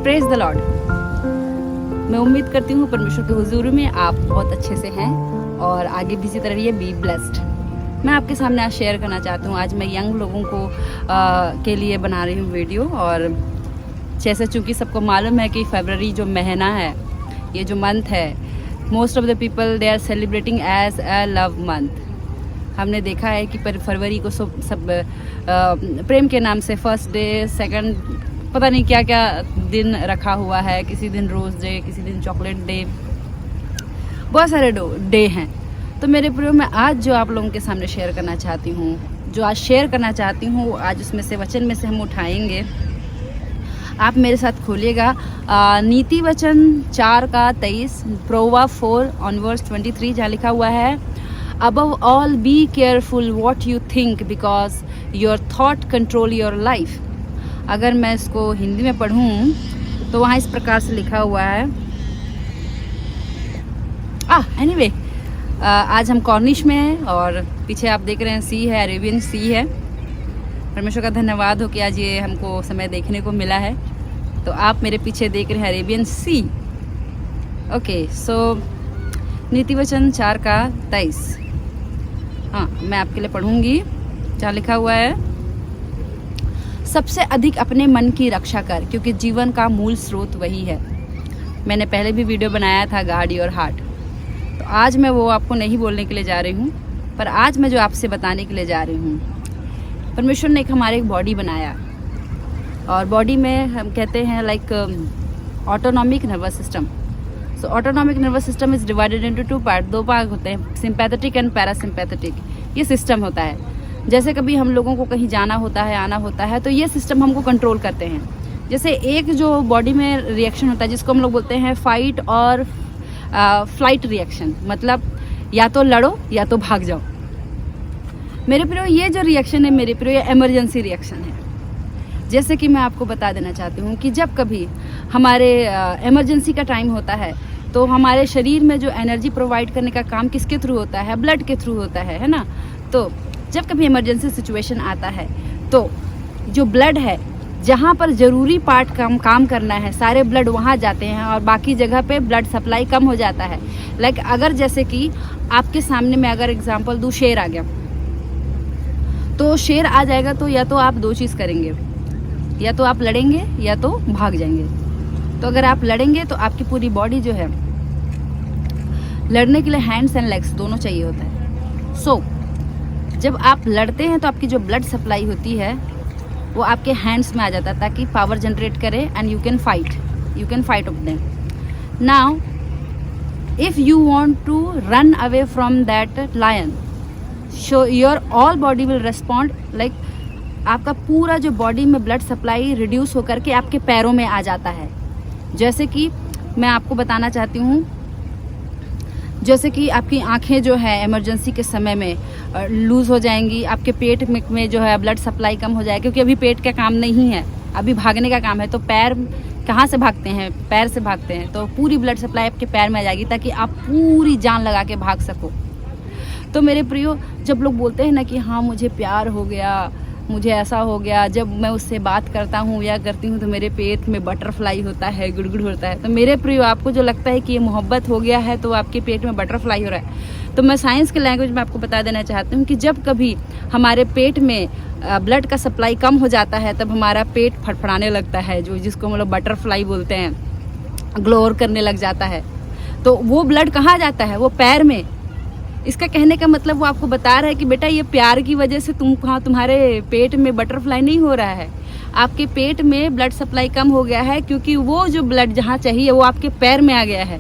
Praise the Lord. मैं उम्मीद करती हूँ परमेश्वर के हुजूर में आप बहुत अच्छे से हैं और आगे भी इसी तरह रहिए। Be blessed. मैं आपके सामने आज शेयर करना चाहती हूँ। आज मैं यंग लोगों को के लिए बना रही हूँ वीडियो। और जैसे चूँकि सबको मालूम है कि फरवरी जो महीना है, ये जो मंथ है, most of the people they are celebrating as a love month. हमने देखा है कि फरवरी को सब प्रेम के नाम से फर्स्ट डे, सेकंड, पता नहीं क्या क्या दिन रखा हुआ है। किसी दिन रोज़ डे, किसी दिन चॉकलेट डे, बहुत सारे डे हैं। तो मेरे प्रियो, मैं आज जो आप लोगों के सामने शेयर करना चाहती हूँ, आज उसमें से वचन में से हम उठाएंगे। आप मेरे साथ खोलिएगा नीति वचन 4:23, प्रोवर्ब 4:23, जहाँ लिखा हुआ है, Above all, be careful what you think because your thought control your life। अगर मैं इसको हिंदी में पढ़ूँ तो वहाँ इस प्रकार से लिखा हुआ है। एनीवे, आज हम कॉर्निश में हैं और पीछे आप देख रहे हैं सी है, अरेबियन सी है। परमेश्वर का धन्यवाद हो कि आज ये हमको समय देखने को मिला है। तो आप मेरे पीछे देख रहे हैं अरेबियन सी। ओके, सो नीति वचन 4:23, मैं आपके लिए पढ़ूंगी। जहाँ लिखा हुआ है, सबसे अधिक अपने मन की रक्षा कर, क्योंकि जीवन का मूल स्रोत वही है। मैंने पहले भी वीडियो बनाया था गार्ड योर हार्ट। तो आज मैं वो आपको नहीं बोलने के लिए जा रही हूँ, पर आज मैं जो आपसे बताने के लिए जा रही हूँ, परमेश्वर ने हमारे एक बॉडी बनाया और बॉडी में हम कहते हैं like autonomic nervous system. So autonomic nervous system is divided into 2 part. 2 भाग होते हैं, सिंपैथेटिक एंड पैरासिम्पैथेटिक। ये सिस्टम होता है। जैसे कभी हम लोगों को कहीं जाना होता है, आना होता है, तो ये सिस्टम हमको कंट्रोल करते हैं। जैसे एक जो बॉडी में रिएक्शन होता है जिसको हम लोग बोलते हैं फाइट और फ्लाइट रिएक्शन, मतलब या तो लड़ो या तो भाग जाओ। मेरे प्रियो, ये जो रिएक्शन है मेरे प्रियो, ये इमरजेंसी रिएक्शन है। जैसे कि मैं आपको बता देना चाहती हूँ कि जब कभी हमारे इमरजेंसी का टाइम होता है तो हमारे शरीर में जो एनर्जी प्रोवाइड करने का काम किसके थ्रू होता है? ब्लड के थ्रू होता है ना। तो जब कभी इमरजेंसी सिचुएशन आता है तो जो ब्लड है, जहाँ पर ज़रूरी पार्ट काम करना है, सारे ब्लड वहाँ जाते हैं और बाकी जगह पे ब्लड सप्लाई कम हो जाता है। लाइक अगर जैसे कि आपके सामने में अगर एग्जांपल दूँ, शेर आ गया, तो शेर आ जाएगा तो या तो आप 2 चीज़ करेंगे, या तो आप लड़ेंगे या तो भाग जाएंगे। तो अगर आप लड़ेंगे तो आपकी पूरी बॉडी जो है, लड़ने के लिए हैंड्स एंड लेग्स दोनों चाहिए होता है। सो जब आप लड़ते हैं तो आपकी जो ब्लड सप्लाई होती है वो आपके हैंड्स में आ जाता है ताकि पावर जनरेट करे and you can fight off them. Now if you want to run away from that lion, so your all body will respond. Like आपका पूरा जो बॉडी में ब्लड सप्लाई रिड्यूस होकर के आपके पैरों में आ जाता है। जैसे कि मैं आपको बताना चाहती हूँ, जैसे कि आपकी आंखें जो है इमरजेंसी के समय में लूज़ हो जाएंगी, आपके पेट में जो है ब्लड सप्लाई कम हो जाएगा, क्योंकि अभी पेट का काम नहीं है, अभी भागने का काम है। तो पैर कहाँ से भागते हैं? पैर से भागते हैं। तो पूरी ब्लड सप्लाई आपके पैर में आ जाएगी ताकि आप पूरी जान लगा के भाग सको। तो मेरे प्रियो, जब लोग बोलते हैं ना कि हाँ मुझे प्यार हो गया, मुझे ऐसा हो गया, जब मैं उससे बात करता हूँ या करती हूँ तो मेरे पेट में बटरफ्लाई होता है, गुड़गुड़ होता है। तो मेरे प्रियो, आपको जो लगता है कि ये मोहब्बत हो गया है तो आपके पेट में बटरफ्लाई हो रहा है, तो मैं साइंस के लैंग्वेज में आपको बता देना चाहती हूँ कि जब कभी हमारे पेट में ब्लड का सप्लाई कम हो जाता है तब हमारा पेट फड़फड़ाने लगता है, जो जिसको हम लोग बटरफ्लाई बोलते हैं, ग्लोर करने लग जाता है। तो वो ब्लड कहाँ जाता है? वो पैर में। इसका कहने का मतलब वो आपको बता रहा है कि बेटा ये प्यार की वजह से तुम्हारे पेट में बटरफ्लाई नहीं हो रहा है, आपके पेट में ब्लड सप्लाई कम हो गया है, क्योंकि वो जो ब्लड जहाँ चाहिए वो आपके पैर में आ गया है।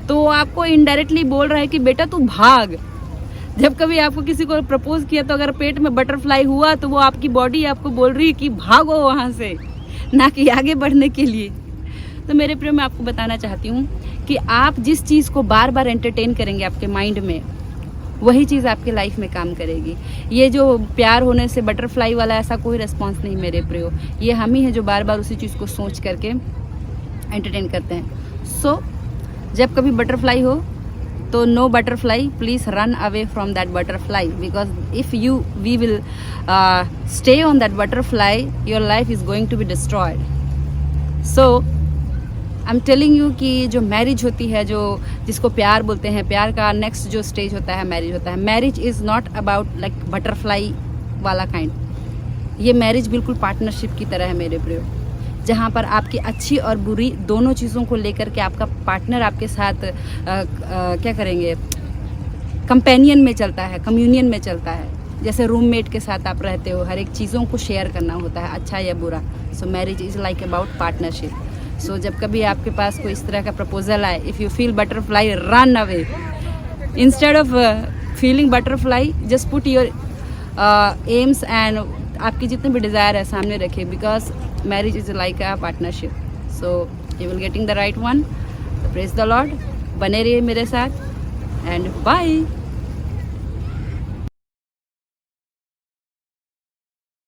तो वो आपको इनडायरेक्टली बोल रहा है कि बेटा तू भाग। जब कभी आपको किसी को प्रपोज किया तो अगर पेट में बटरफ्लाई हुआ तो वो आपकी बॉडी आपको बोल रही है कि भागो वहाँ से, ना कि आगे बढ़ने के लिए। तो मेरे प्रिय, मैं आपको बताना चाहती हूँ कि आप जिस चीज़ को बार बार एंटरटेन करेंगे आपके माइंड में, वही चीज़ आपके लाइफ में काम करेगी। ये जो प्यार होने से बटरफ्लाई वाला ऐसा कोई रिस्पॉन्स नहीं मेरे प्रियो, ये हम ही हैं जो बार बार उसी चीज़ को सोच करके एंटरटेन करते हैं। सो जब कभी बटरफ्लाई हो तो no butterfly, please run away from that butterfly, because if we will stay on that butterfly, your life is going to be destroyed. So I am telling you कि जो मैरिज होती है, जो जिसको प्यार बोलते हैं, प्यार का नेक्स्ट जो स्टेज होता है मैरिज होता है। Marriage is not about like butterfly वाला काइंड। ये मैरिज बिल्कुल पार्टनरशिप की तरह है मेरे प्रियो, जहाँ पर आपकी अच्छी और बुरी दोनों चीज़ों को लेकर के आपका पार्टनर आपके साथ क्या करेंगे, कंपेनियन में चलता है, कम्युनियन में चलता है। जैसे रूममेट के साथ आप रहते हो, हर एक चीज़ों को शेयर करना होता है, अच्छा या बुरा। So marriage is like about partnership. So जब कभी आपके पास कोई इस तरह का प्रपोजल आए, if you feel butterfly, run away. Instead of feeling butterfly, just put your AIIMS and आपकी जितने भी डिज़ायर है सामने रखिए, because marriage is like a partnership. So you will getting the right one. Praise the Lord. बने रहिए मेरे साथ एंड बाय।